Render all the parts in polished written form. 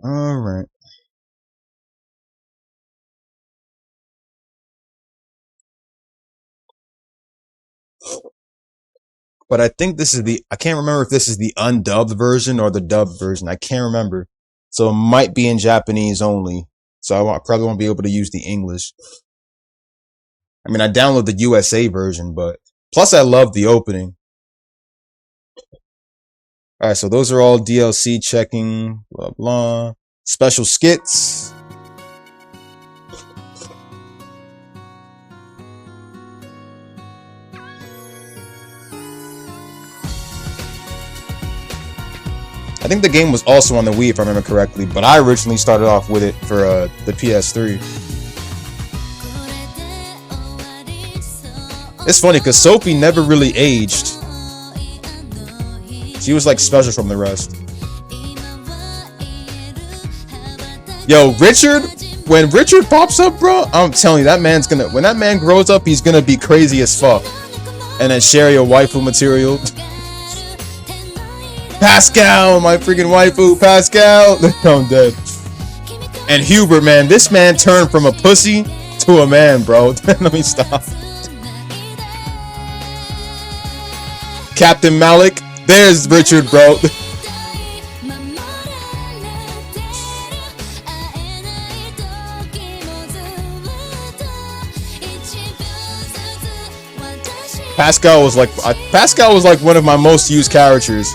All right. But I think this is I can't remember if this is the undubbed version or the dubbed version. I can't remember. So it might be in Japanese only. So I probably won't be able to use the English. I mean, I downloaded the USA version, but plus I love the opening. Alright, so those are all DLC checking, blah, blah. Special skits. I think the game was also on the Wii, if I remember correctly, but I originally started off with it for the PS3. It's funny, because Sophie never really aged. She was like special from the rest. Yo, Richard, when Richard pops up, bro, I'm telling you, that man's gonna, when that man grows up, he's gonna be crazy as fuck. And then share your waifu material. Pascal, my freaking waifu, Pascal. I'm dead. And Hubert, man, this man turned from a pussy to a man, bro. Let me stop. Captain Malik, there's Richard, bro. Pascal was like one of my most used characters.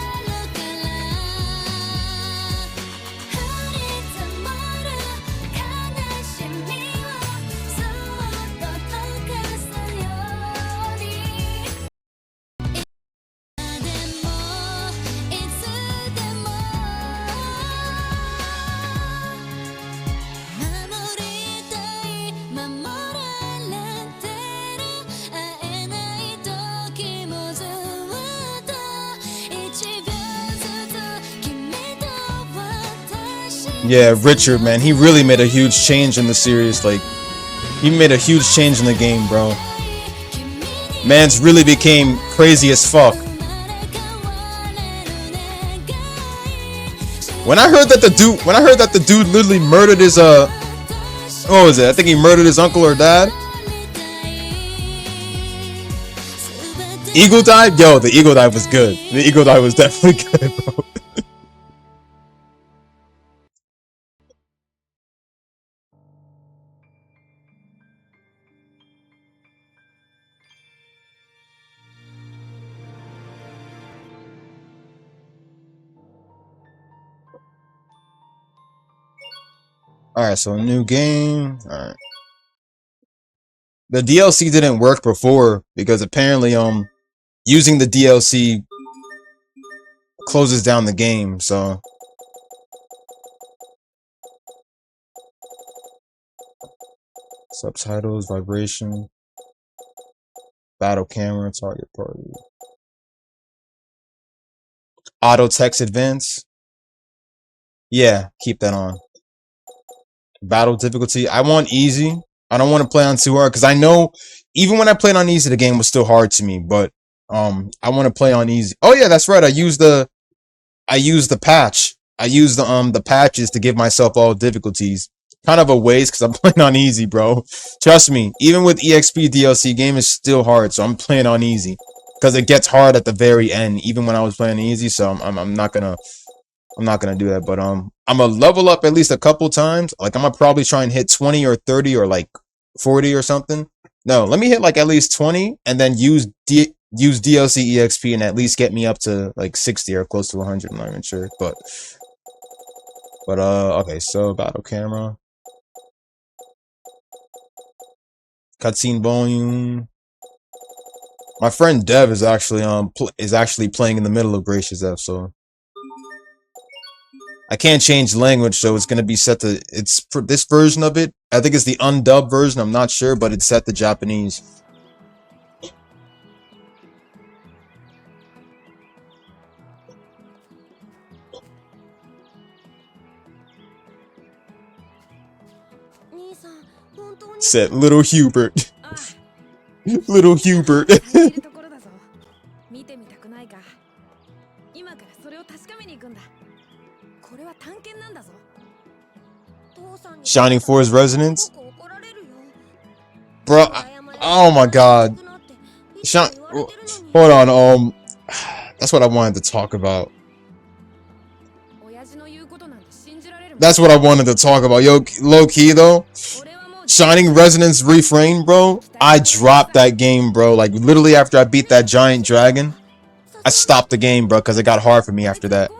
Yeah, Richard, man, he really made a huge change in the series. Like, he made a huge change in the game, bro. Man's really became crazy as fuck. When I heard that the dude literally murdered his what was it? I think he murdered his uncle or dad. Eagle dive? Yo, the eagle dive was good. The eagle dive was definitely good, bro. Alright, so a new game. Alright. The DLC didn't work before because apparently using the DLC closes down the game, so subtitles, vibration, battle camera, target party, auto text advance. Yeah, keep that on. Battle difficulty, I want easy. I don't want to play on too hard because I know even when I played on easy, the game was still hard to me. But I want to play on easy. Oh yeah, that's right. I used the patch. I used the patches to give myself all difficulties. Kind of a waste because I'm playing on easy, bro. Trust me. Even with EXP DLC, game is still hard, so I'm playing on easy because it gets hard at the very end. Even when I was playing easy, so I'm not gonna do that. But I'm gonna level up at least a couple times. Like I'm gonna probably try and hit 20 or 30 or like 40 or something. No, let me hit like at least 20 and then use DLC EXP and at least get me up to like 60 or close to 100. I'm not even sure, but okay. So battle camera, cutscene volume. My friend Dev is actually playing in the middle of Gracious F, so I can't change language, so it's gonna be set to for this version of it. I think it's the undubbed version. I'm not sure, but it's set to Japanese. Set Little Hubert. Little Hubert. Shining Force Resonance. Bro, oh my god. Hold on, that's what I wanted to talk about. That's what I wanted to talk about. Yo, low key though. Shining Resonance Refrain, bro. I dropped that game, bro. Like literally after I beat that giant dragon, I stopped the game, bro, because it got hard for me after that.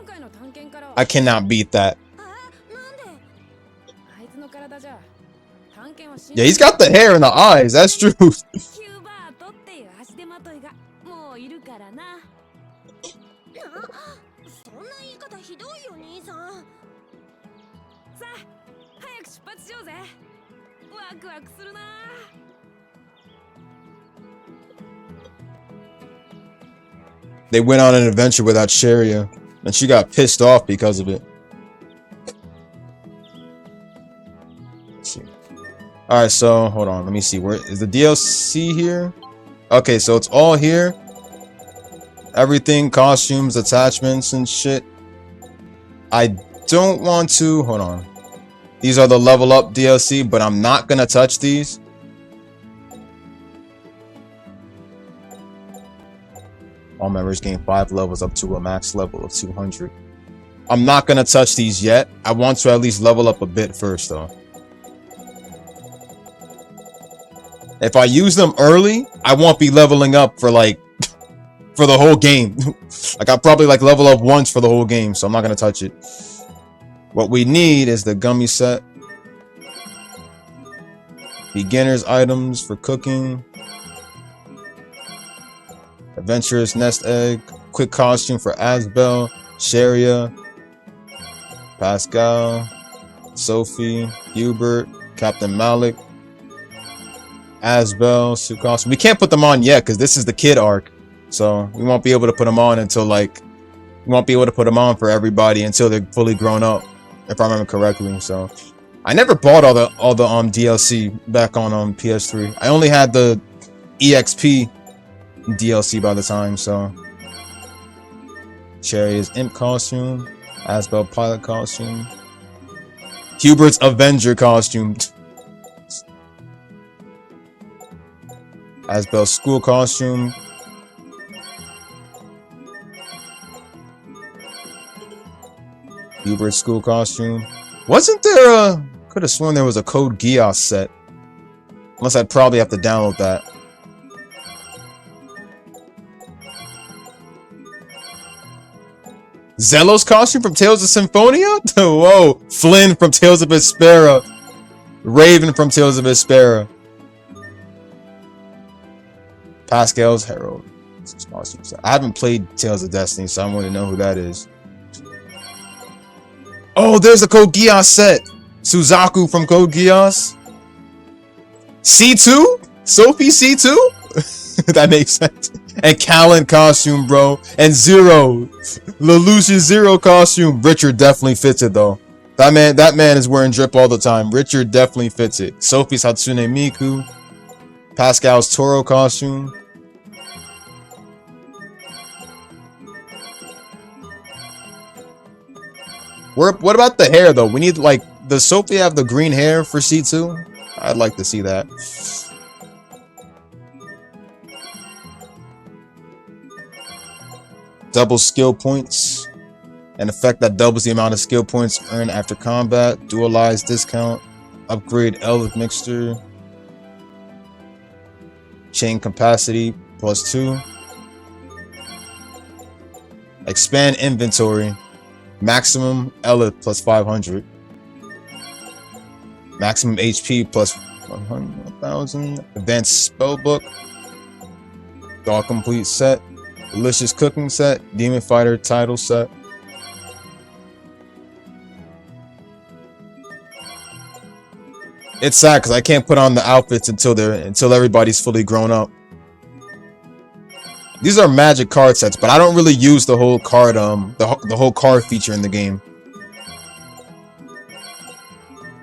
I cannot beat that. Yeah, he's got the hair and the eyes. That's true. They went on an adventure without Sharia, and she got pissed off because of it. Let's see. All right, so hold on. Let me see. Where is the DLC here? Okay, so it's all here. Everything, costumes, attachments, and shit. I don't want to. Hold on. These are the level up DLC, but I'm not gonna touch these. All members gain 5 levels up to a max level of 200. I'm not gonna touch these yet. I want to at least level up a bit first, though. If I use them early, I won't be leveling up for like for the whole game. Like I'll probably like level up once for the whole game, so I'm not gonna touch it. What we need is the gummy set, beginner's items for cooking, adventurous nest egg, quick costume for Asbel, Sharia, Pascal, Sophie, Hubert, Captain Malik, Asbel, suit costume. We can't put them on yet because this is the kid arc, so we won't be able to put them on until like we won't be able to put them on for everybody until they're fully grown up, if I remember correctly. So I never bought all the DLC back on PS3. I only had the EXP DLC by the time. So Cherry's imp costume, Asbel pilot costume, Hubert's Avenger costume, Asbel school costume, Hubert's school costume. Wasn't there a... Could have sworn there was a Code Geass set. Unless I'd probably have to download that. Zelos costume from Tales of Symphonia? Whoa. Flynn from Tales of Hespera. Raven from Tales of Hespera. Pascal's Herald. I haven't played Tales of Destiny, so I want to know who that is. Oh, there's a Code Geass set. Suzaku from Code Geass. C2? Sophie C2? That makes sense. And Callan costume, bro. And Zero. Lelouch's Zero costume. Richard definitely fits it, though. That man is wearing drip all the time. Richard definitely fits it. Sophie's Hatsune Miku. Pascal's Toro costume. What about the hair, though? We need, like, does Sophie have the green hair for C2? I'd like to see that. Double skill points. An effect that doubles the amount of skill points earned after combat. Dualized discount. Upgrade Elf mixture. Chain capacity +2. Expand inventory. Maximum Elith +500. Maximum HP +100,000. Advanced spellbook. All complete set. Delicious cooking set. Demon Fighter title set. It's sad because I can't put on the outfits until everybody's fully grown up. These are magic card sets, but I don't really use the whole card the whole card feature in the game.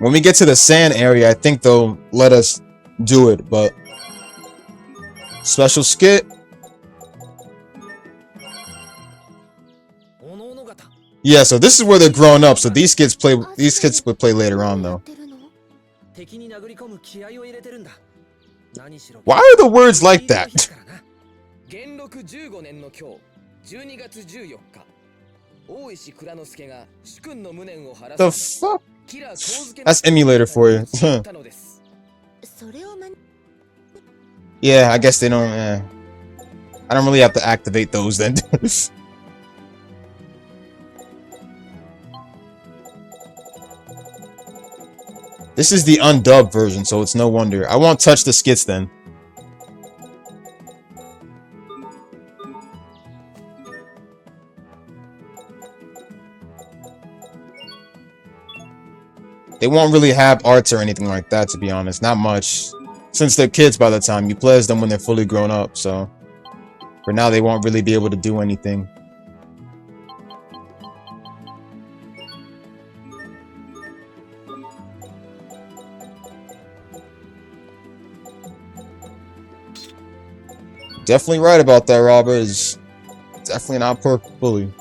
When we get to the sand area, I think they'll let us do it, but special skit. Yeah, so this is where they're grown up. So these kids would play later on though. Why are the words like that? The fuck? That's emulator for you. Yeah, I guess they don't. I don't really have to activate those then. This is the undubbed version, so it's no wonder. I won't touch the skits then. They won't really have arts or anything like that, to be honest. Not much. Since they're kids by the time you play as them when they're fully grown up, so for now they won't really be able to do anything. Definitely right about that, Robert. Is definitely not perfect fully.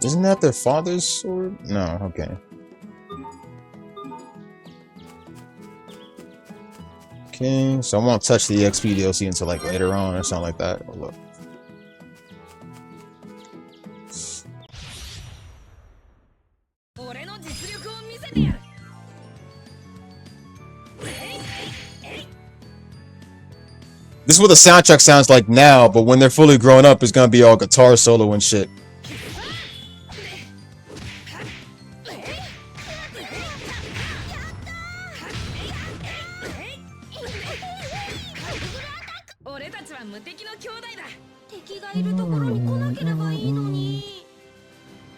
Isn't that their father's sword? No, okay. Okay, so I won't touch the EXP DLC until like later on or something like that. Oh, look. This is what the soundtrack sounds like now, but when they're fully grown up, it's gonna be all guitar solo and shit.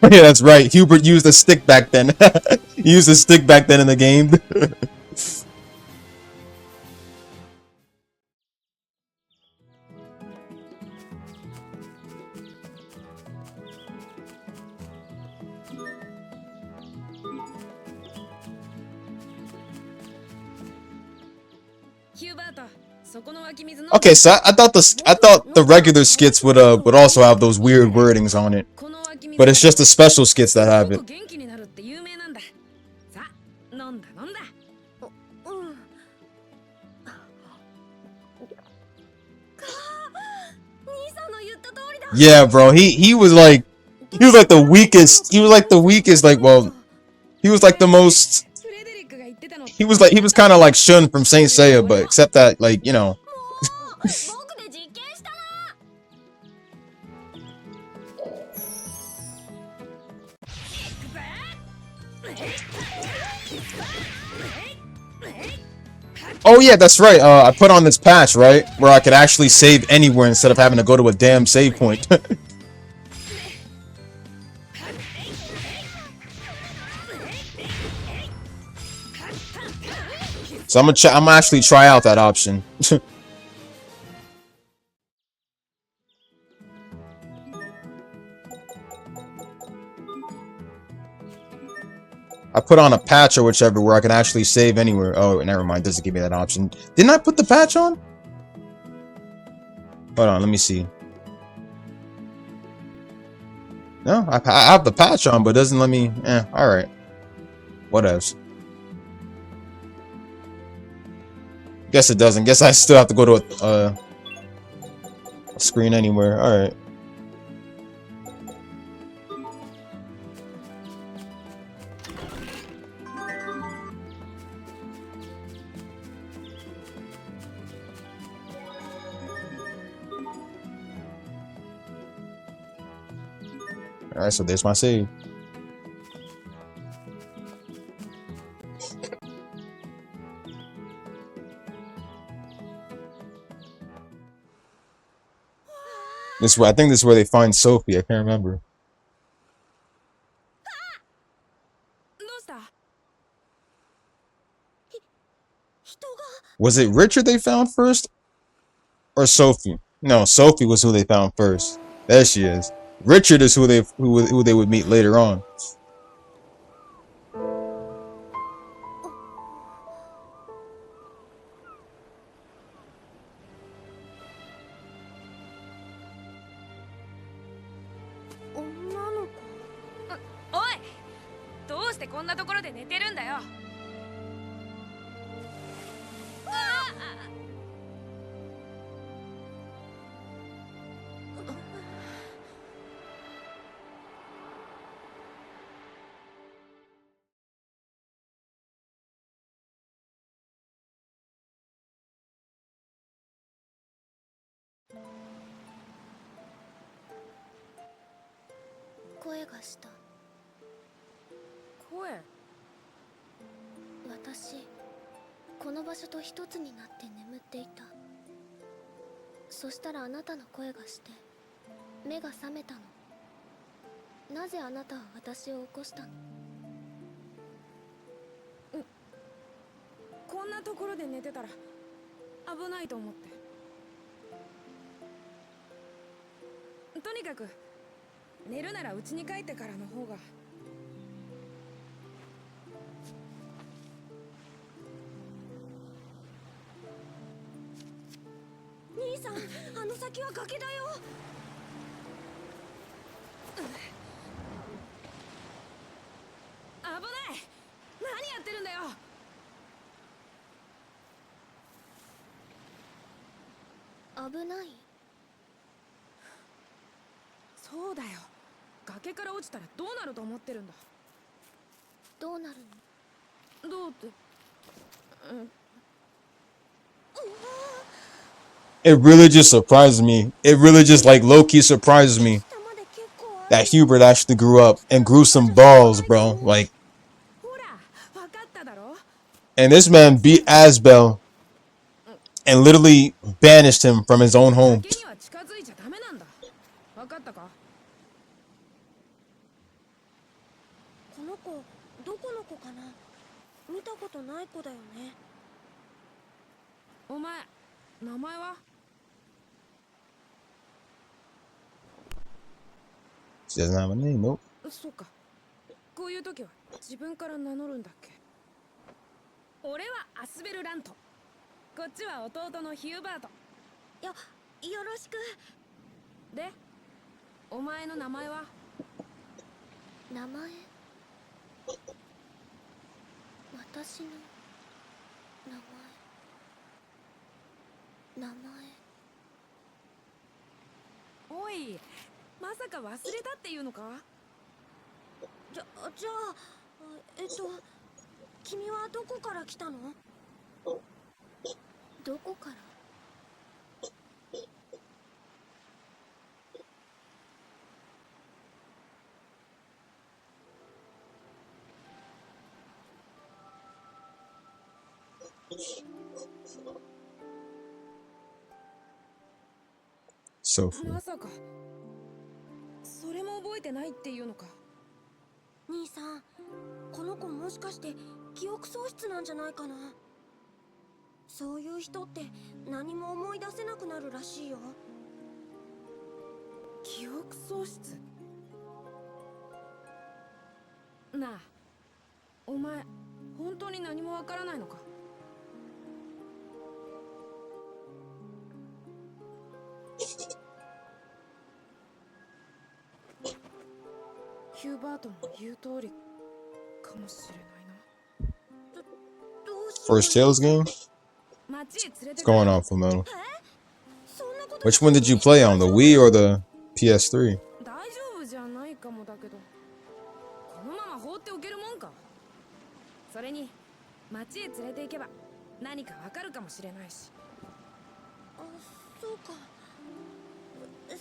Yeah, that's right. Hubert used a stick back then. He used a stick back then in the game. Okay, so I thought the regular skits would also have those weird wordings on it, but it's just the special skits that have it. Yeah, bro, he was like the weakest. He was like the weakest. Like, well, he was like the most. He was kind of like Shun from Saint Seiya, but except that, like, you know. Oh yeah, that's right. I put on this patch, right, where I could actually save anywhere instead of having to go to a damn save point. So I'm gonna actually try out that option. I put on a patch or whichever where I can actually save anywhere. Oh, never mind. Doesn't give me that option. Didn't I put the patch on? Hold on. Let me see. No, I have the patch on, but it doesn't let me. All right. What else? Guess it doesn't. Guess I still have to go to a screen anywhere. All right. Alright, so there's my save. I think this is where they find Sophie. I can't remember. Was it Richard they found first? Or Sophie? No, Sophie was who they found first. There she is. Richard is who they would meet later on.声がした。声？私、この場所と一つになって眠っていた。そしたらあなたの声がして目が覚めたの。なぜあなたは私を起こしたの？こんなところで寝てたら危ないと思って。とにかく寝るなら家に帰ってからの方が。兄さん、あの先は崖だよ。危ない。何やってるんだよ。危ない？そうだよ。崖から落ちたらどうなると思ってるんだ。どうなるの？どうって。It really just surprises me. It really just like low-key surprises me that Hubert actually grew up and grew some balls, bro. Like, and this man beat Asbel and literally banished him from his own home. この子どこの子かな。見たことない子だよね。お前名前はShe doesn't have a name, nope. そうか。こういう時は自分から名乗るんだっけ。俺はアスベルラント。こっちは弟のヒューバート。よろしく。で、お前の名前は？名前？私の名前。おい、まさか忘れたっていうのか？じゃあ、君はどこから来たの？どこから？Sophie. まさかそれも覚えてないっていうのか？兄さん、この子もしかして記憶喪失なんじゃないかな。そういう人って何も思い出せなくなるらしいよ。記憶喪失？なあ、お前本当に何もわからないのか？ヒューバートの言う通りかもしれないな。First Tales game? What's going on, Flamel? Which one did you play on, the Wii or the PS3? 大丈夫じゃないかもだけど、このまま放っておけるもんか。それに町へ連れて行けば何かわかるかもしれないし。あ、そうか。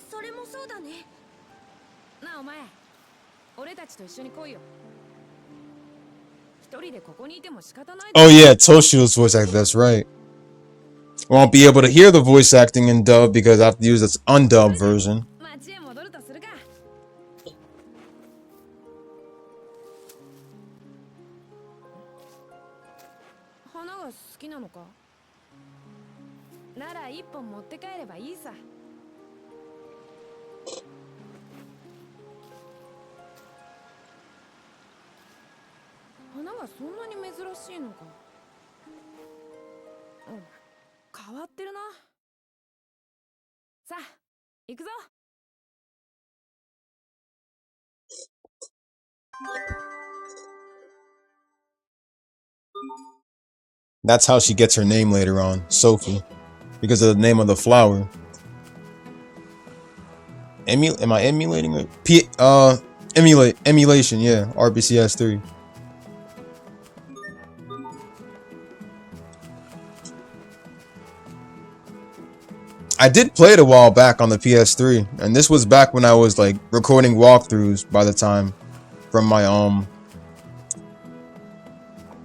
それもそうだね。なあお前、俺たちと一緒に来いよ。一人でここにいても仕方ない。Oh yeah, Toshio's voice acting, that's right. I won't be able to hear the voice acting in dub because I have to use this undubbed version. 町へ戻るとするか。花が好きなのか？なら一本持って帰ればいいさ。がそんなに珍しいのか。変わってるな。さあ、行くぞ。That's how she gets her name later on, Sophie, because of the name of the flower. Am I emulating it? Emulation, yeah. RPCS3. I did play it a while back on the PS3, and this was back when I was like recording walkthroughs by the time from my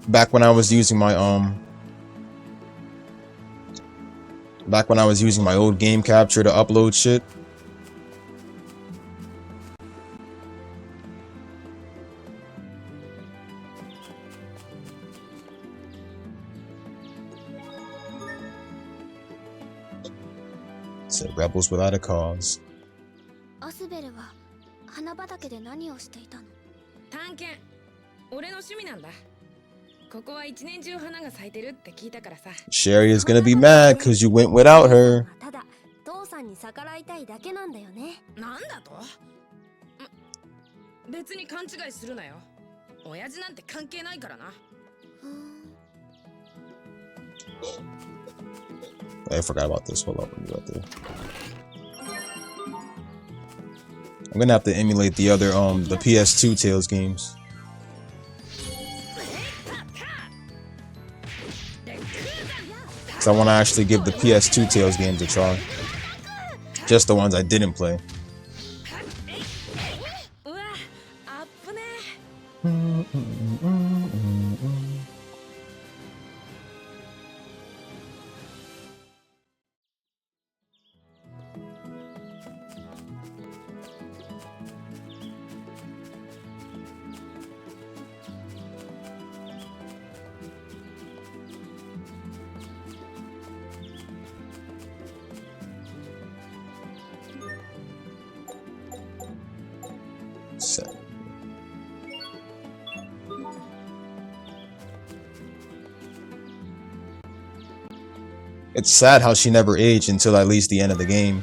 back when I was using my old game capture to upload shit. Said rebels without a cause. アスベルは花畑で何をしていたの？探検。俺の趣味なんだ。ここは一年中花が咲いてるって聞いたからさ。Sherry is gonna be mad because you went without her. ただ父さんに逆らいたいだけなんだよね。なんだと？別に勘違いするなよ。親父なんて関係ないからな。I forgot about this. Hold up, let me go there. I'm gonna have to emulate the other the PS2 Tales games. So I want to actually give the PS2 Tales games a try. Just the ones I didn't play. It's sad how she never aged until at least the end of the game.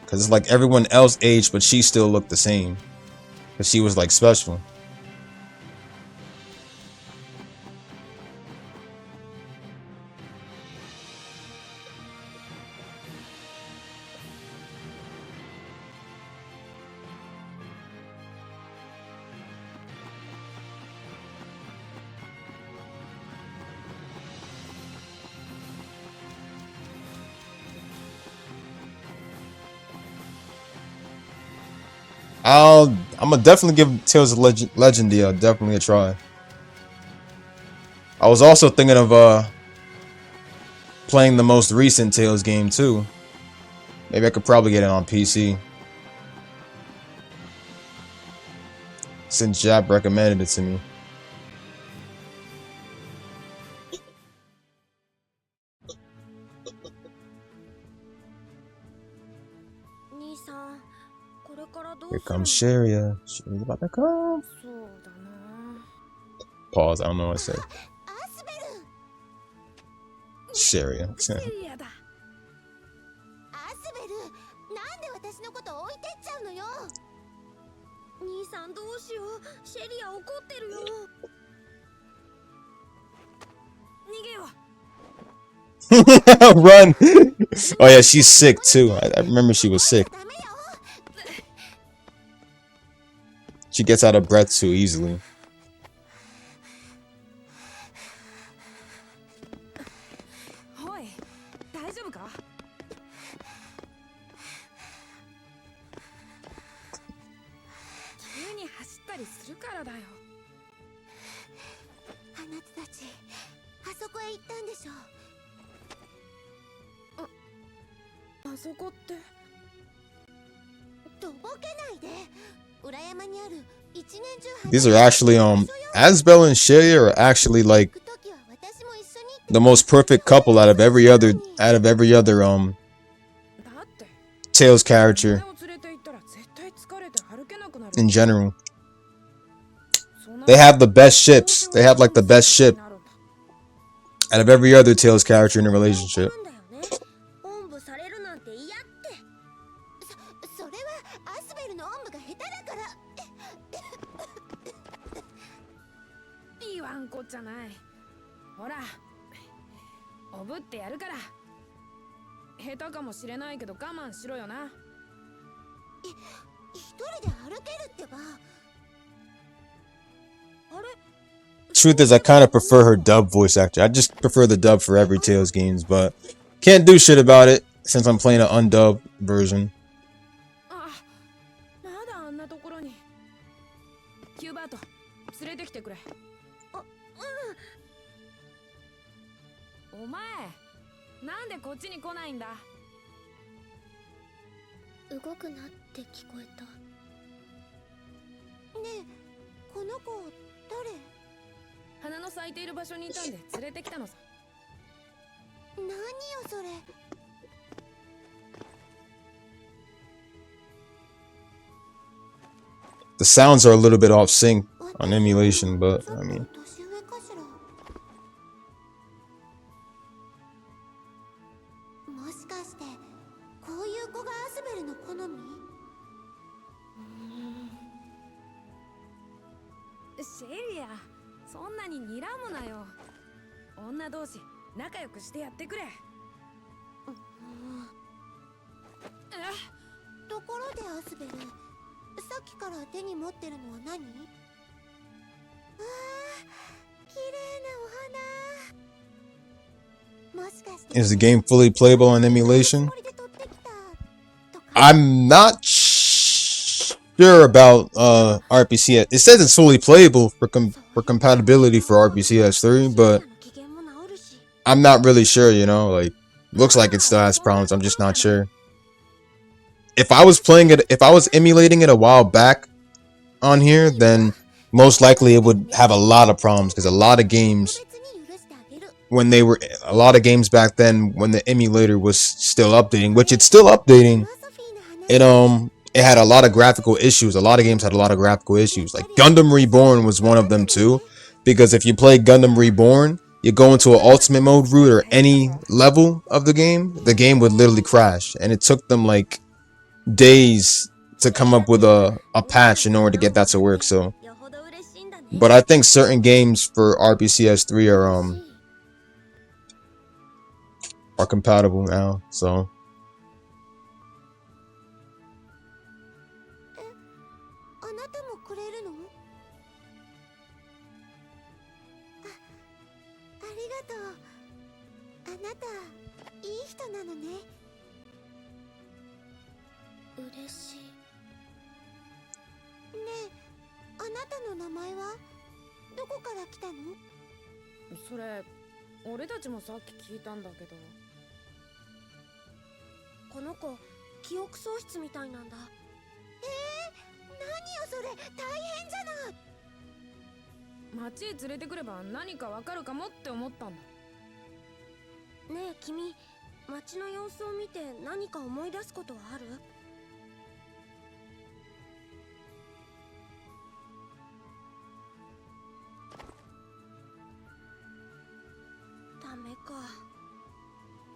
Because it's like everyone else aged, but she still looked the same. Because she was like special. I'm gonna definitely give Tales of Legendia definitely a try. I was also thinking of playing the most recent Tales game too. Maybe I could probably get it on PC. Since Jab recommended it to me. Here comes Sheria. Sheria's about to come. Pause. I don't know what I said. Sheria. Run! Oh yeah, she's sick too. I remember she was sick. She gets out of breath too easily. These are actually Asbel and Sheria are actually like the most perfect couple out of every other Tails character in general. They have the best ships. They have like the best ship out of every other Tails character in a relationship. おんぶされるなんて嫌ってそれはアスベルのおんぶが下手だから言わんこっちゃない。ほらおぶってやるから。下手かもしれないけど我慢しろよな。一人で歩けるってば。あれ Truth is, I kind of prefer her dub voice actor. I just prefer the dub for every Tails games, but can't do shit about it since I'm playing an undubbed version. あ、まだあんなところに。キューバート、連れてきてくれ。お前、なんでこっちに来ないんだ。動くなって聞こえた。ねえ、この子誰？花の咲いている場所にいたんで連れてきたのさ。何よそれ。The sounds are a little bit off sync on emulation, but I mean, 年上かしら。もしかしてこういう子がアスベルの好み？シェリア、そんなに睨むなよ。女同士仲良くしてやってくれ。ところでアスベル、さっきから手に持ってるのは何？わあ、綺麗なお花。もしかして is the game fully playable on emulation? I'm not sure about RPCS. It says it's fully playable for compatibility for RPCS3, but I'm not really sure, you know, like looks like it still has problems. I'm just not sure. If I was playing it, if I was emulating it a while back on here, then most likely it would have a lot of problems because a lot of games back then when the emulator was still updating, which it's still updating, it had a lot of graphical issues. A lot of games had a lot of graphical issues. Like Gundam Reborn was one of them too, because if you play Gundam Reborn, you go into an ultimate mode route or any level of the game would literally crash, and it took them like days to come up with a patch in order to get that to work. So, but I think certain games for RPCS3 are compatible now. So あなたもくれるの？ありがとう。あなたいい人なのね。嬉しい。ねえ、あなたの名前はどこから来たの？それ、俺たちもさっき聞いたんだけど。この子、記憶喪失みたいなんだ。何よそれ、大変じゃない。町へ連れてくれば何かわかるかもって思ったんだ。ねえ君、町の様子を見て何か思い出すことはある？ダメか。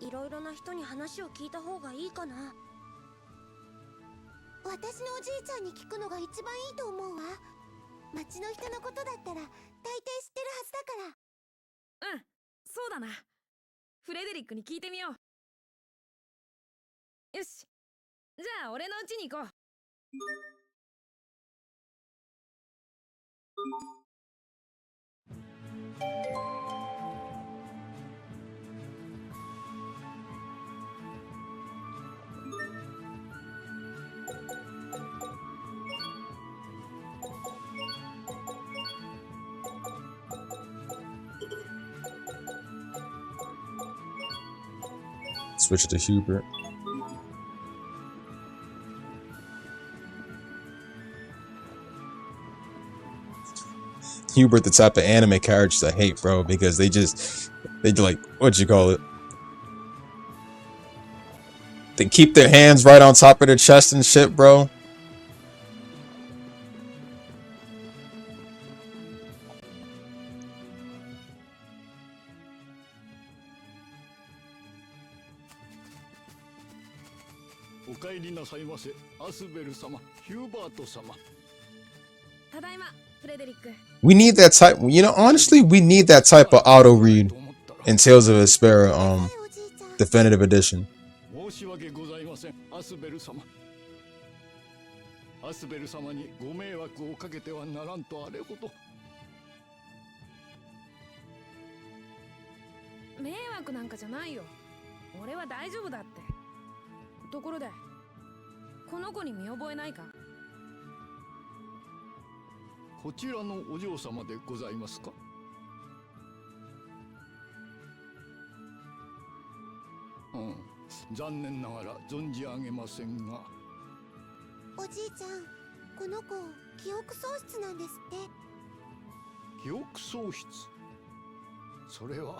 いろいろな人に話を聞いた方がいいかな。私のおじいちゃんに聞くのが一番いいと思うわ。町の人のことだったら大抵知ってるはずだから。うん、そうだな。フレデリックに聞いてみよう。よし、じゃあ俺の家に行こう。switch to Hubert. Hubert the type of anime characters I hate, bro, because they like, what you call it? They keep their hands right on top of their chest and shit, bro. We need that type, you know, honestly, we need that type of auto read in Tales of Vesperia, Definitive Edition. アスベル様にご迷惑をかけてはならんとあれほど。迷惑なんかじゃないよ。俺は大丈夫だって。ところで、この子に見覚えないか？こちらのお嬢様でございますか？残念ながら存じ上げませんが。おじいちゃん、この子記憶喪失なんですって。記憶喪失？それは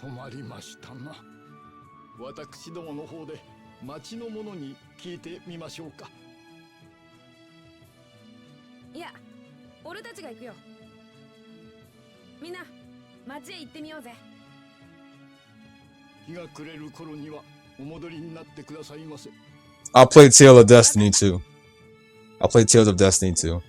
困りましたな。私どもの方で町の者に聞いてみましょうか。いや、俺たちが行くよ。みんな、町へ行ってみようぜ。日が暮れる頃にはお戻りになってくださいませ。I'll play Tale of Destiny too. I'll play Tales of Destiny too.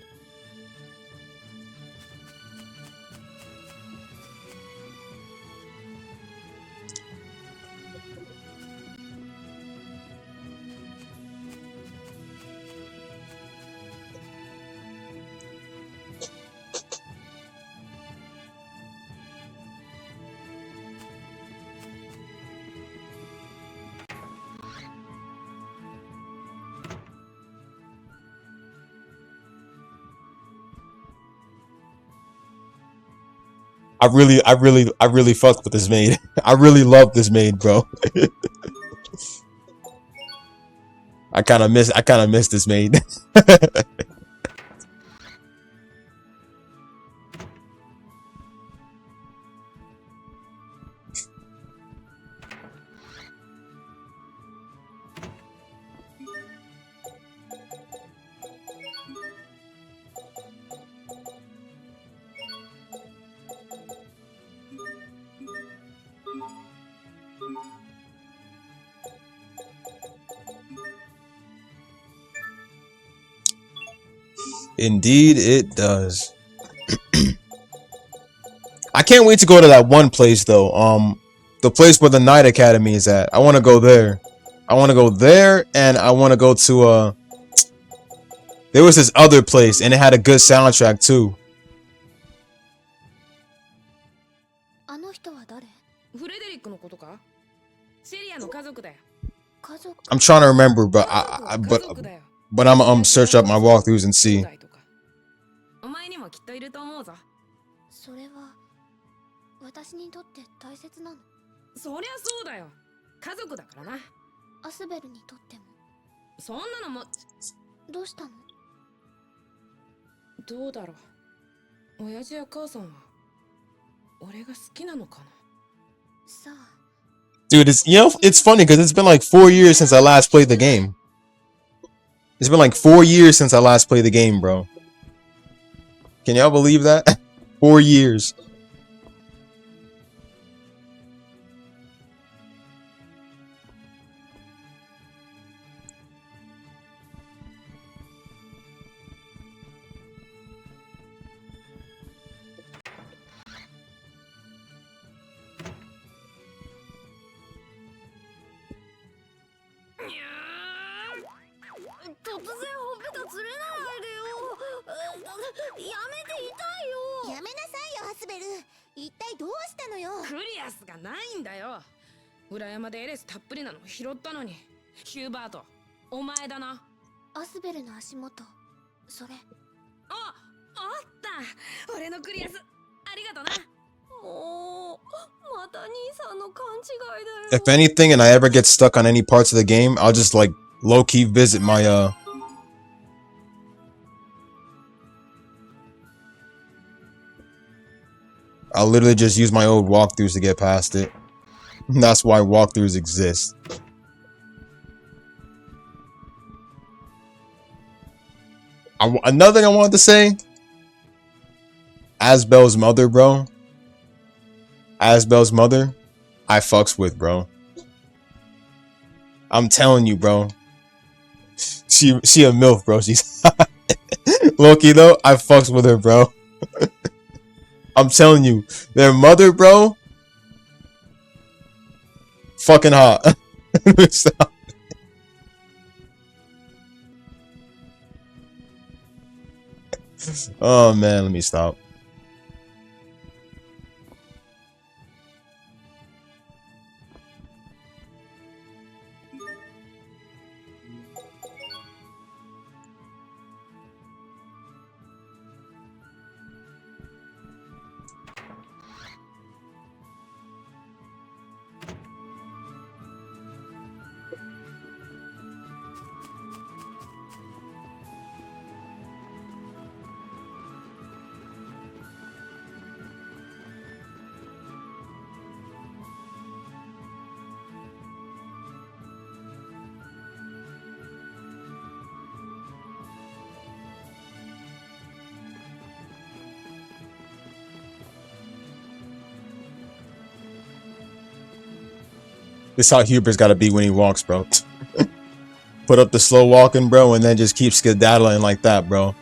I really fucked with this maid. I really love this maid, bro. I kind of miss this maid. Indeed, it does. I can't wait to go to that one place though. The place where the Night Academy is at. I want to go there. I want to go there, and I want to go to there was this other place, and it had a good soundtrack too. あの人は誰？フレデリックのことか？シェリアの家族だよ。家族？ I'm trying to remember, but but I'm search up my walkthroughs and see. お前にもきっといると思うぞ。それは私にとって大切なの。そりゃそうだよ。家族だからな。アスベルにとっても。そんなのも。どうしたの？どうだろう。親父や母さんは俺が好きなのかな。さあ。Dude, it's funny because it's been like 4 years since I last played the game. It's been like 4 years since I last played the game, bro. Can y'all believe that? 4 years. If anything, and I ever get stuck on any parts of the game, I'll just like low-key visit my I literally just use my old walkthroughs to get past it. That's why walkthroughs exist. Another thing I wanted to say, Asbel's mother, bro. Asbel's mother, I fucks with, bro. I'm telling you, bro. She a MILF, bro. She's Loki though, I fucks with her, bro. I'm telling you, their mother, bro, fucking hot. Stop. Oh man, let me stop. This is how Huber's gotta be when he walks, bro. Put up the slow walking, bro, and then just keep skedaddling like that, bro.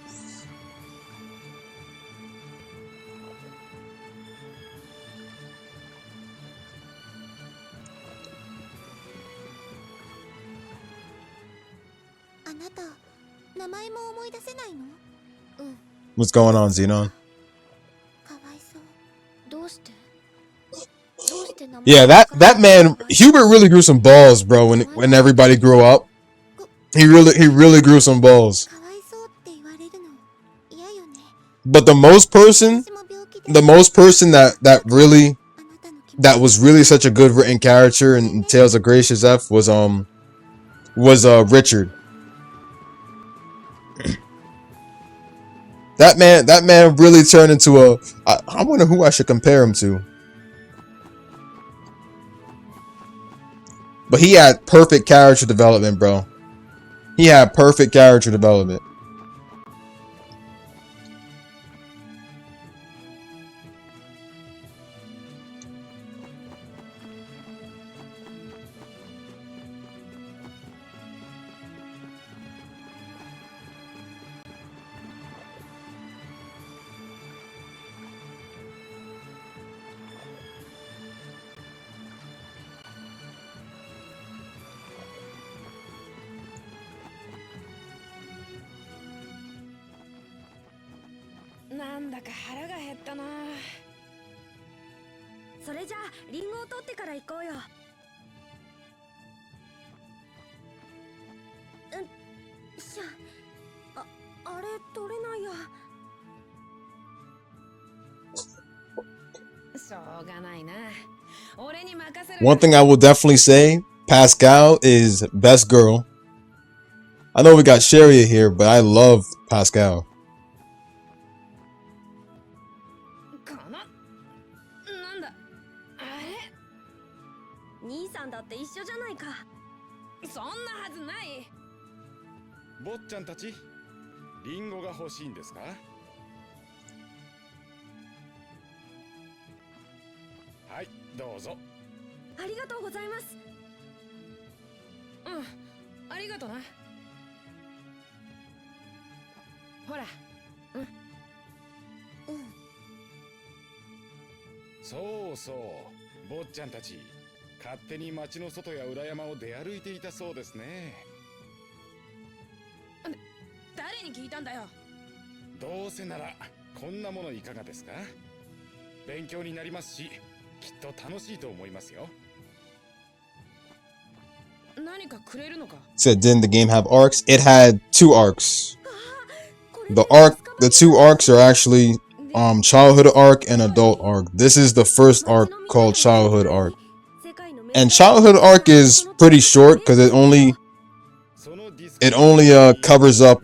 What's going on, Xenon? Yeah, that man, Hubert really grew some balls, bro. When everybody grew up, he really grew some balls. But the most person that was really such a good written character in Tales of Gracious F was Richard. That man really turned into a. I wonder who I should compare him to. But he had perfect character development, bro. He had perfect character development. One thing I will definitely say, Pascal is best girl. I know we got Sharia here, but I love Pascal. Said, didn't the game have arcs? It had 2 arcs. The 2 arcs are actually childhood arc and adult arc. This is the first arc called childhood arc. And childhood arc is pretty short because it only covers up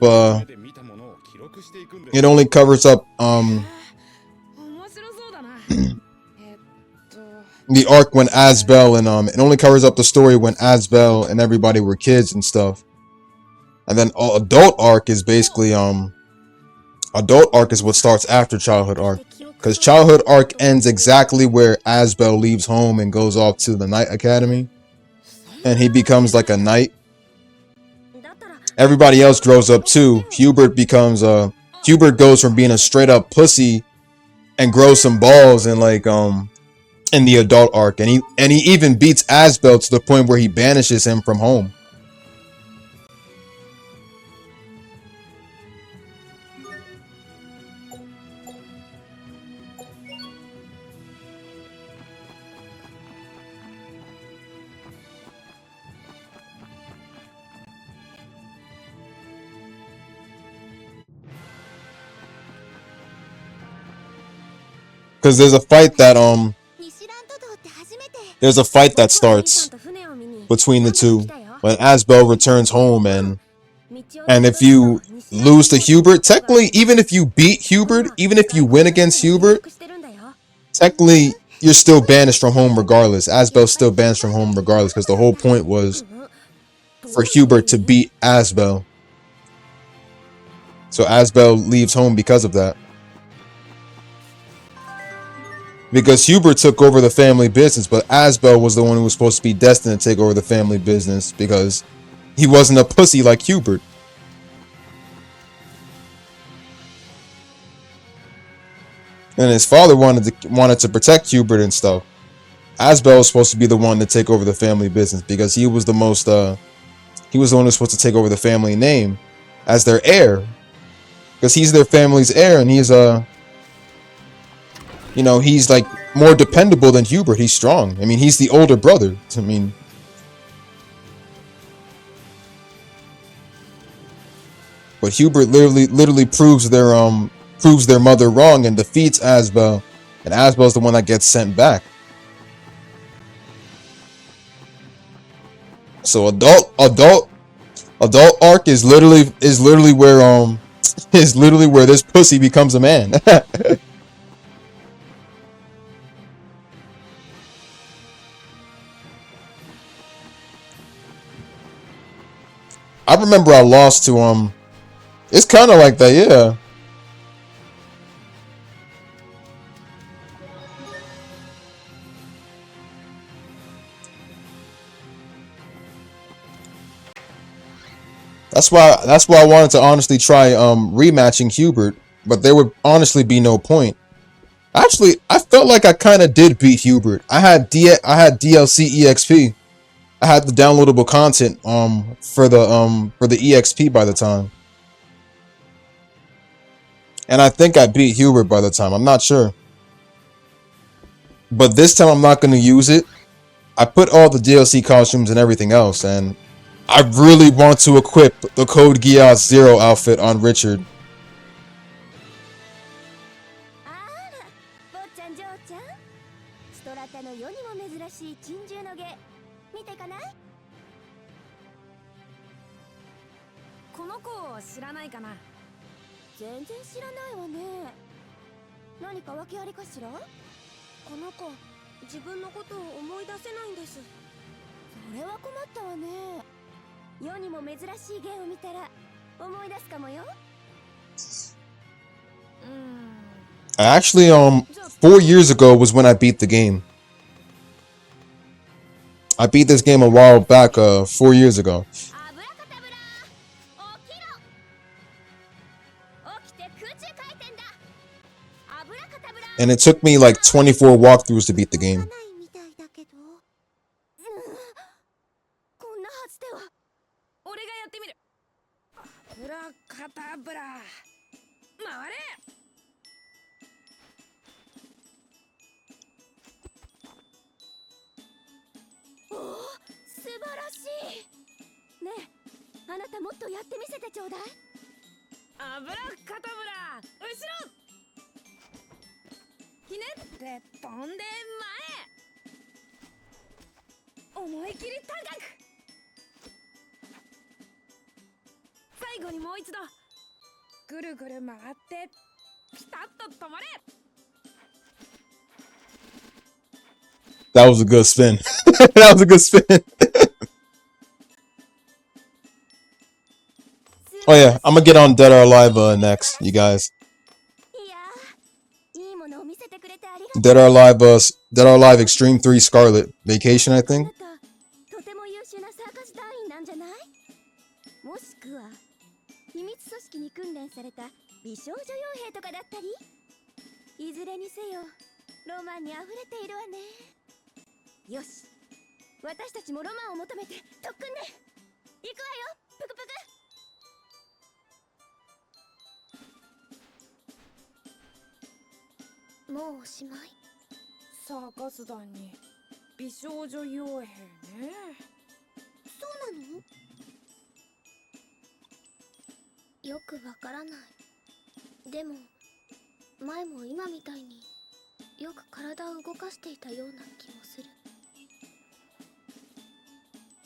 白そうだな。The arc when Asbel and it only covers up the story when Asbel and everybody were kids and stuff. And then adult arc is basically adult arc is what starts after childhood arc. Because childhood arc ends exactly where Asbel leaves home and goes off to the Knight Academy. And he becomes like a knight. Everybody else grows up too. Hubert becomes Hubert goes from being a straight up pussy and grows some balls and like in the adult arc, and he even beats Asbel to the point where he banishes him from home. Because there's a fight that starts between the two when Asbel returns home, and if you lose to Hubert, technically, even if you beat Hubert, even if you win against Hubert, technically you're still banished from home regardless. Asbel's still banished from home regardless, because the whole point was for Hubert to beat Asbel. So Asbel leaves home because of that. Because Hubert took over the family business, but Asbel was the one who was supposed to be destined to take over the family business because he wasn't a pussy like Hubert. And his father wanted to protect Hubert and stuff. Asbel was supposed to be the one to take over the family business because he was the most he was the one who was supposed to take over the family name as their heir. Because he's their family's heir, and he's you know, he's like more dependable than Hubert. He's strong. I mean, he's the older brother. I mean, but Hubert literally proves their mother wrong and defeats Asbel, and Asbel's the one that gets sent back. So adult arc is literally where this pussy becomes a man. I remember I lost to it's kind of like that, yeah. That's why I wanted to honestly try rematching Hubert, but there would honestly be no point. Actually, I felt like I kind of did beat Hubert. I had DLC EXP. I had the downloadable content for the EXP by the time. And I think I beat Hubert by the time. I'm not sure. But this time I'm not going to use it. I put all the DLC costumes and everything else, and I really want to equip the Code Geass Zero outfit on Richard. Actually, 4 years ago was when I beat the game. I beat this game a while back, 4 years ago. And it took me like 24 walkthroughs to beat the game. That was a good spin. That was a good spin. Oh yeah, I'm gonna get on Dead or Alive next, you guys. いやー、いいものを見せてくれてありがとう。 Dead or Alive Extreme 3 Scarlet Vacation, I あ think. なた、とても優秀なサーカス団員なんじゃない？もしくは秘密組織に訓練された美少女傭兵とかだったり？いずれにせよロマンにあふれているわね。よし、私たちもロマンを求めて特訓ね。行くわよ、ぷくぷく。もうおしまい？サーカス団に美少女傭兵ね。そうなの？よくわからない。でも前も今みたいによく体を動かしていたような気もする。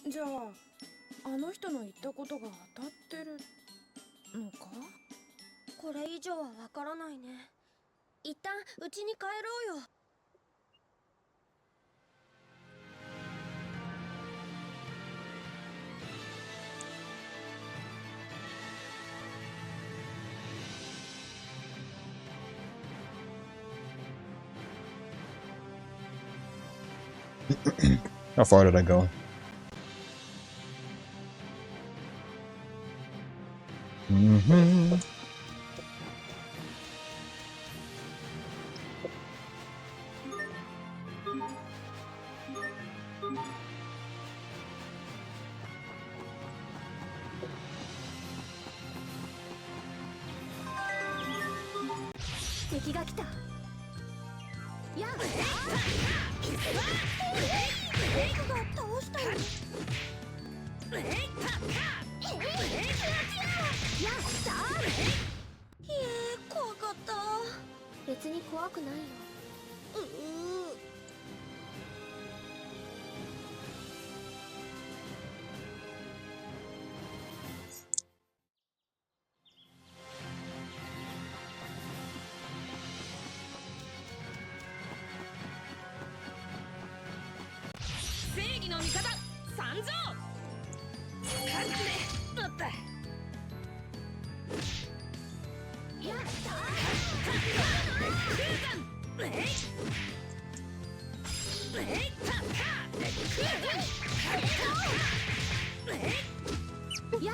じゃああの人の言ったことが当たってるのか？これ以上はわからないね。一旦家に帰ろうよ。How far did I go? Mm-hmm.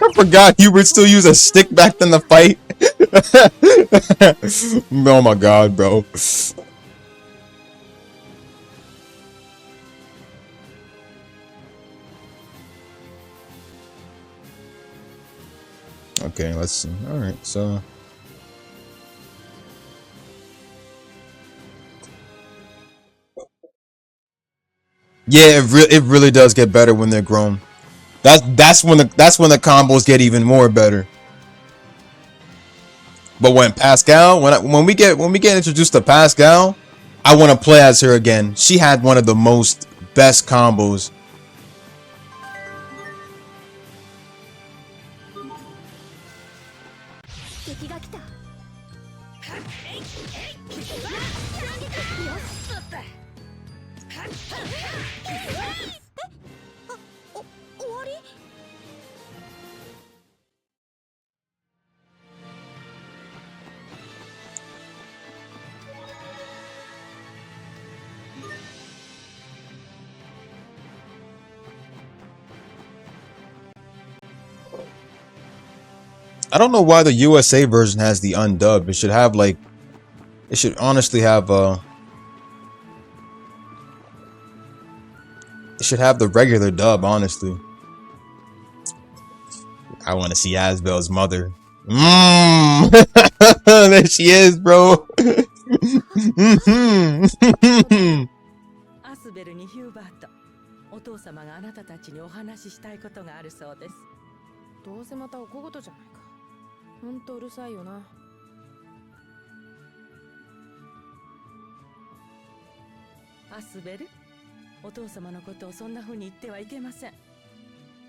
I forgot you would still use a stick back in the fight. Oh my god, bro. Okay, let's see. Alright, so... Yeah, it really does get better when they're grown. That's when the combos get even more better. But when Pascal, when we get introduced to Pascal, I want to play as her again. She had one of the most best combos. I don't know why the USA version has the undub. It should have like, it should honestly have it should have the regular dub, honestly. I want to see Asbel's mother. There she is, bro. アスベルにヒューバート、お父様があなたたちにお話ししたいことがあるそうです。どうせまたお小言じゃないか。ほんとうるさいよな。アスベル、お父様のことをそんな風に言ってはいけません。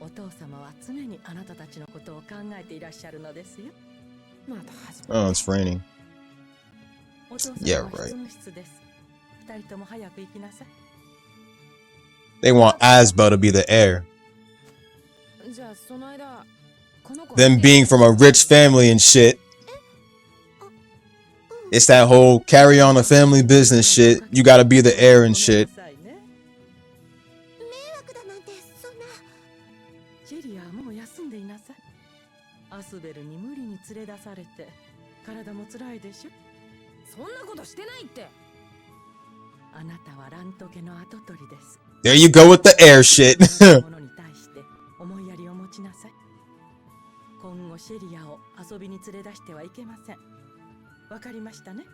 お父様は常にあなたたちのことを考えていらっしゃるのですよ。また始Oh, it's raining. お父様 Yeah, は執 right. 務室です。二人とも早く行きなさい。They want Asbel to be the heir. じゃあその間この子 Them being from a rich family and shit. It's that whole carry on a family business shit. You gotta be the heir and shit. 迷惑だなんてそんな。シェリアはもう休んでいなさい。アスベルに無理に連れ出されて体も辛いでしょ。そんなことしてないって。あなたはラント家の跡取りです。There you go with the heir shit. ものに対して思いやりを持ちなさい。今後シェリアを遊びに連れ出してはいけません。わかりましたね。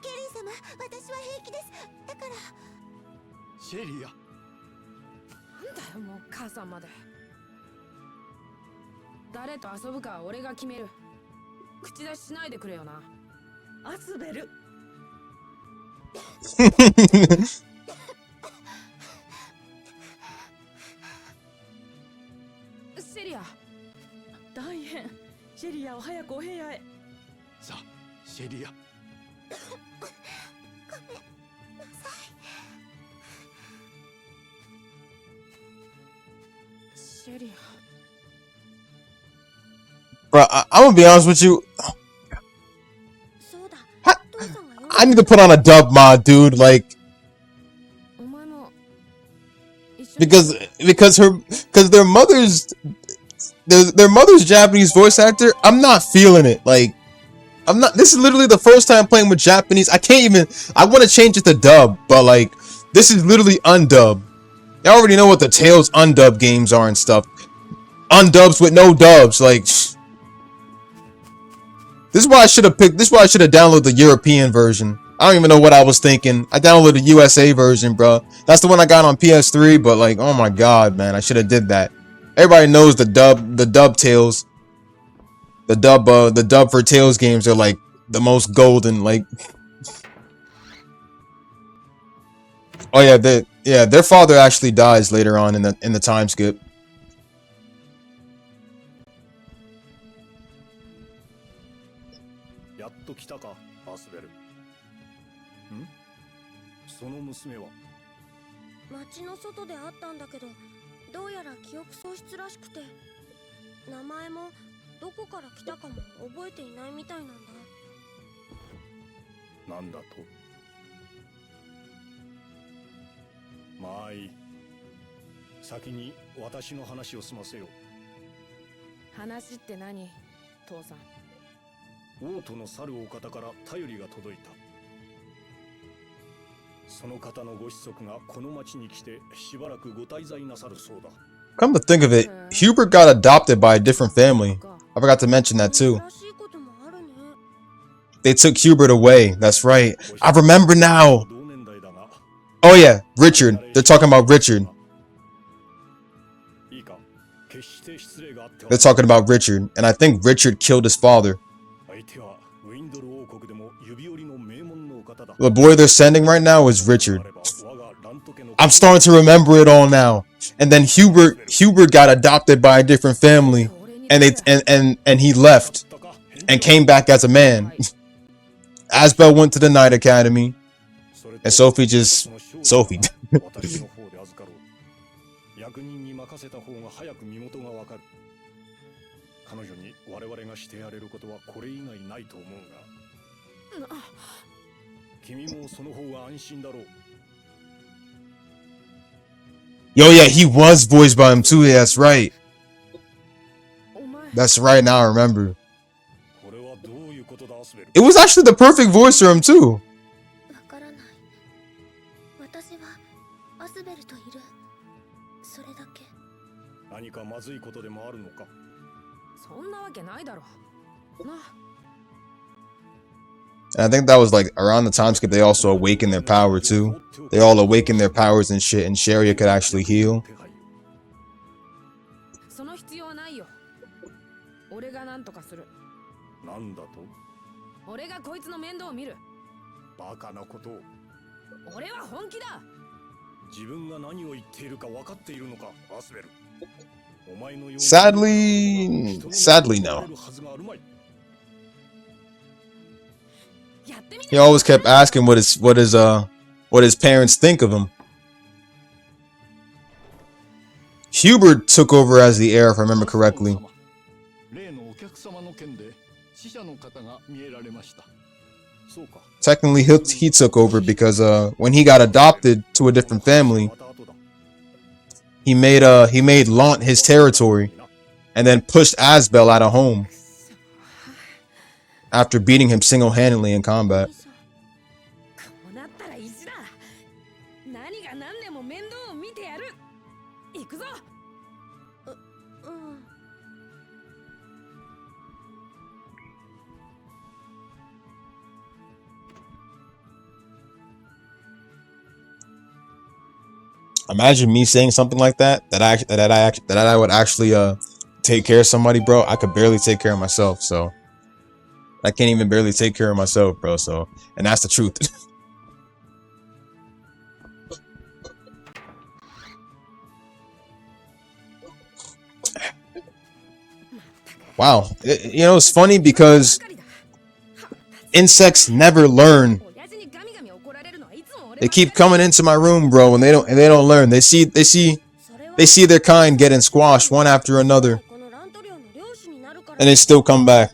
ケリー様、私は平気です。だから。シェリア、なんだよもう母さんまで。誰と遊ぶかは俺が決める。口出ししないでくれよな。アスベル。シェリア。大変。シェリアを早くお部屋へ。さあシェリア。シェリア。 Bro, I'm gonna be honest with you. そうだ。 I, 父さんが呼んで I need to put on a dub mod, dude. Like, お前も一緒に because their mother's Japanese voice actor. I'm not feeling it. Like, I'm not. This is literally the first time playing with Japanese. I can't even. I want to change it to dub, but like, this is literally undub. I already know what the Tales undub games are and stuff. Undubs with no dubs, like. This is why I should have picked. This is why I should have downloaded the European version. I don't even know what I was thinking. I downloaded the USA version, bro. That's the one I got on PS3. But like, oh my god, man, I should have did that. Everybody knows the dub Tales. The dub for Tales games are like the most golden. Like, oh yeah, their father actually dies later on in the time skip. やっと来たか、アスベル。ん？その娘は？街の外で会ったんだけど、どうやら記憶喪失らしくて、名前もどこから来たかも覚えていないみたいなんだ。なんだと？まあいい。先に私の話を済ませよう。話って何、父さん。王都の去るお方から便りが届いた。その方のご子息がこの町に来てしばらくご滞在なさるそうだ。Come to think of it, Hubert got adopted by a different family. I forgot to mention that too. 珍しいこともあるね。 They took Hubert away. That's right. I remember now. 同年代だが。 Oh yeah, Richard. They're talking about Richard. いいか、決して失礼があっては。 They're talking about Richard, and I think Richard killed his father. 相手はウィンドル王国でも指折りの名門のお方だ。 The boy they're sending right now is Richard. I'm starting to remember it all now. And then Hubert got adopted by a different family, and he left and came back as a man. Asbel went to the Knight Academy, and Sophie. 私の方で預かろう。役人に任せた方が早く身元がわかる。彼女に我々がしてやれることはこれ以外ないと思うが。君もその方が安心だろう。 Yo, yeah, he was voiced by him too. Yeah, that's right. That's right. Now I remember. これはどういうことだ、アスベル。 It was actually the perfect voice for him too. わからない。私はアスベルといる。それだけ。何かまずいことでもあるのか。そんなわけないだろな。 And I think that was like around the time skip. They also awakened their power too. They all awakened their powers and shit. And Sharia could actually heal. その必要はないよ。俺が何とかする。なんだと？俺がこいつの面倒を見る。バカなことを。俺は本気だ。自分が何を言っているか分かっているのか、アスベル。お前のように Sadly, no. He always kept asking what his parents think of him. Hubert took over as the heir, if I remember correctly. 例のお客様の件で死者の方が見えられました。そうか。 Technically, he took over because when he got adopted to a different family, he made Lant his territory, and then pushed Asbel out of home after beating him single-handedly in combat. こうなったら意地だ。何が何でも面倒を見てやる。行くぞ。Imagine me saying something like that I would actually take care of somebody, bro. I could barely take care of myself, so I can't even barely take care of myself, bro. So, and that's the truth. Wow, it's funny because insects never learn. They keep coming into my room, bro, and they don't learn. They see their kind getting squashed one after another, and they still come back.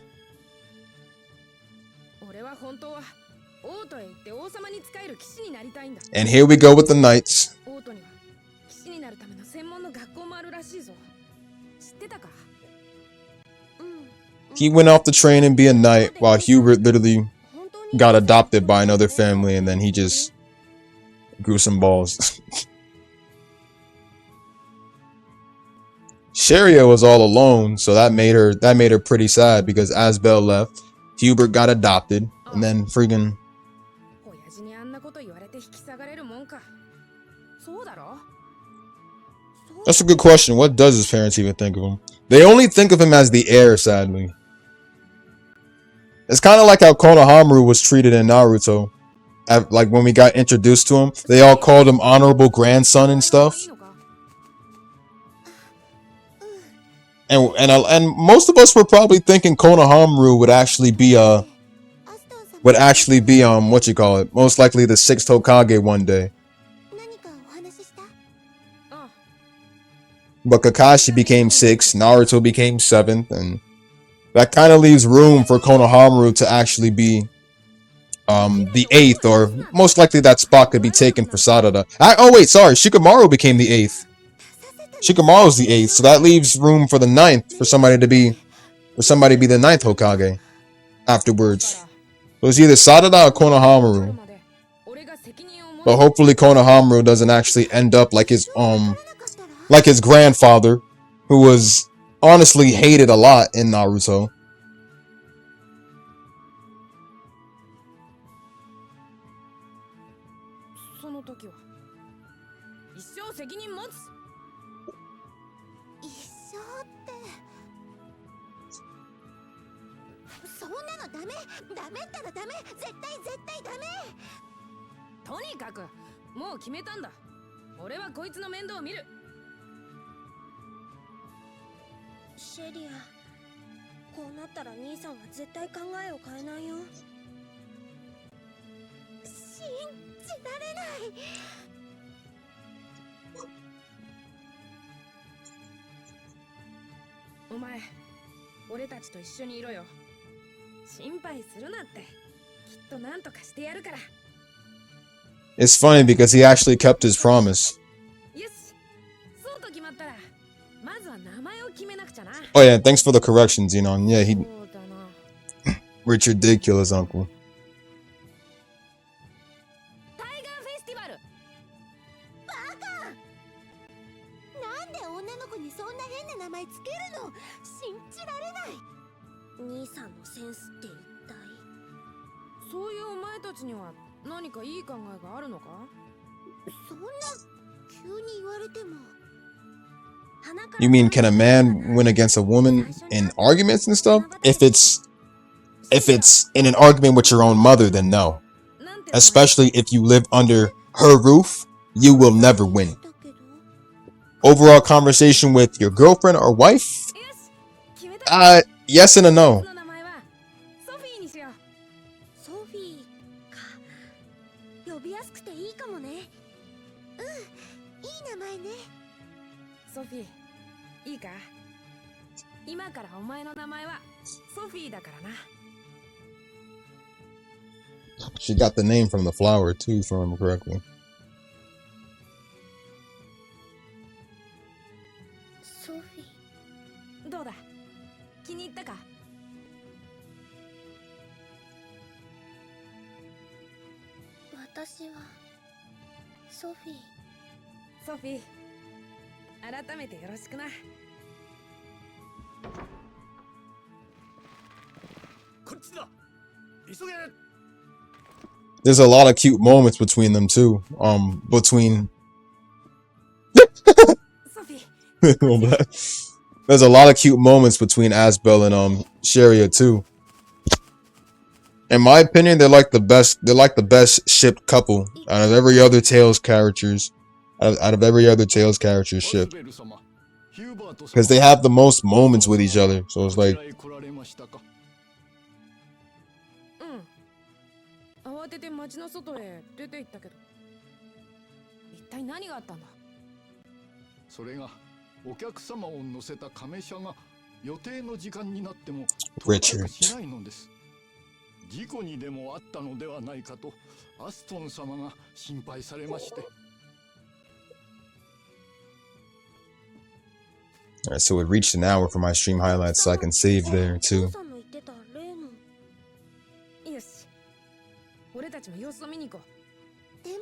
And here we go with the knights. He went off the train and be a knight, while Hubert literally got adopted by another family, and then he just grew some balls. Sharia was all alone, so that made her pretty sad because Asbel left, Hubert got adopted, and then freaking. That's a good question. What does his parents even think of him? They only think of him as the heir, sadly. It's kind of like how Konohamaru was treated in Naruto. Like when we got introduced to him, they all called him honorable grandson and stuff. And most of us were probably thinking Konohamaru would actually be what you call it, most likely the 6th Hokage one day. But Kakashi became 6th, Naruto became 7th, and that kind of leaves room for Konohamaru to actually be the 8th, or most likely that spot could be taken for Sarada. Oh wait, sorry, Shikamaru became the 8th. Shikamaru's the 8th, so that leaves room for the 9th for somebody to be the 9th Hokage afterwards. So it's either Sarada or Konohamaru. But hopefully Konohamaru doesn't actually end up like his grandfather, who was honestly hated a lot in Naruto. It's funny because he actually kept his promise. Oh yeah, thanks for the correction, Xenon. Yeah, Richard did kill his uncle. You mean, can a man win against a woman in arguments and stuff? If it's in an argument with your own mother, then no. Especially if you live under her roof, you will never win. Overall conversation with your girlfriend or wife? Yes and a no. ソフィー、いいか？今からお前の名前はソフィーだからな。 She got the name from the flower too, if I remember correctly. ソフィー。どうだ、気に入ったか？私はソフィー。ソフィー、改めてよろしくな。こっちだ。急げ。 There's a lot of cute moments between them too. Between ソフィー、 there's a lot of cute moments between Asbel and Sharia too. In my opinion, they're like the best. They're like the best shipped couple out of every other Tales characters. Out of every other Tales character ship, because they have the most moments with each other. So it's like, 慌てて町の外へ出て行ったけど、一体何があったんだ？それがお客様を乗せた亀車が予定の時間になっても到 Richard. 着しないのです。事故にでもあったのではないかとアストン様が心配されまして。 Alright, so it reached an hour for my stream highlights, so I can save there お too. 父さんの言ってた例の。よし、俺たちも様子を見に行こう。でも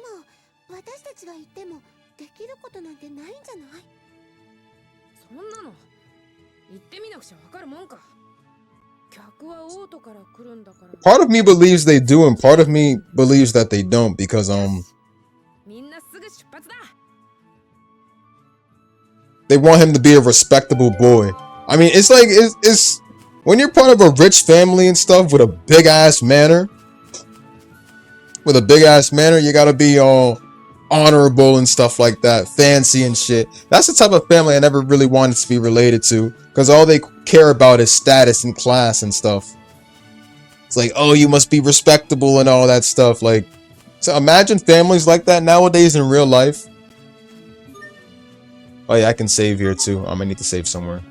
私たちが行ってもできることなんてないんじゃない？そんなの行ってみなくちゃわかるもんか。客はオートから来るんだから。 Part of me believes they do, and part of me believes that they don't, because みんなすぐ出発だ。 they want him to be a respectable boy. I mean, it's like it's when you're part of a rich family and stuff with a big ass manor. With a big ass manor, you gotta be all honorable and stuff like that, fancy and shit. That's the type of family I never really wanted to be related to, because all they care about is status and class and stuff. It's like, oh, you must be respectable and all that stuff. Like, so imagine families like that nowadays in real life. Oh yeah, I can save here too. I need to save somewhere.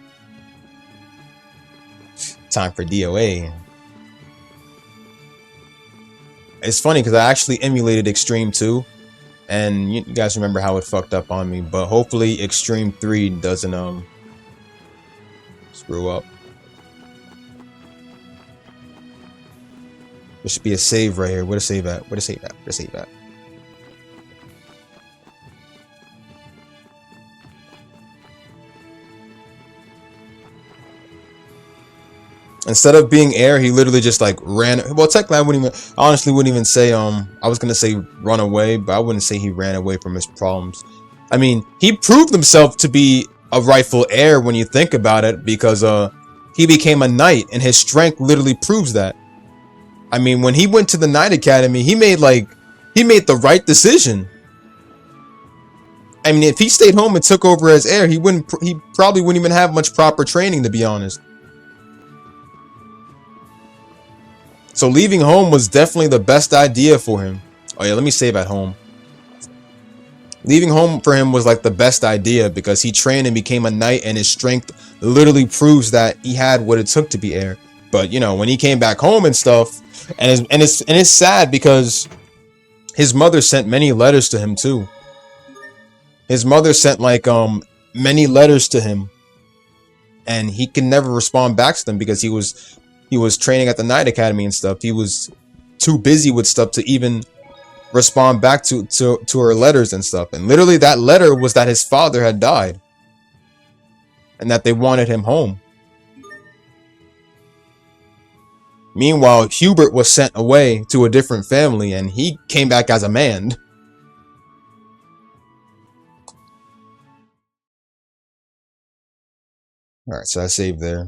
Time for DOA. It's funny because I actually emulated Extreme 2, and you guys remember how it fucked up on me. But hopefully Extreme 3 doesn't screw up. There should be a save right here. Where to save at? Where to save at? Where to save at? Instead of being heir, he literally just like ran. Well, technically, I honestly wouldn't even say, I was gonna say run away, but I wouldn't say he ran away from his problems. I mean, he proved himself to be a rightful heir when you think about it, because, he became a knight, and his strength literally proves that. I mean, when he went to the Knight Academy, he made the right decision. I mean, if he stayed home and took over as heir, he probably wouldn't even have much proper training, to be honest. So leaving home was definitely the best idea for him. Oh yeah, let me save at home. Leaving home for him was like the best idea, because he trained and became a knight, and his strength literally proves that he had what it took to be heir. But you know, when he came back home and stuff, and it's sad because his mother sent many letters to him too. His mother sent like many letters to him, and he can never respond back to them because he was training at the Knight Academy and stuff. He was too busy with stuff to even respond back to her letters and stuff. And literally that letter was that his father had died and that they wanted him home. Meanwhile, Hubert was sent away to a different family, and he came back as a man. Alright, so I saved there.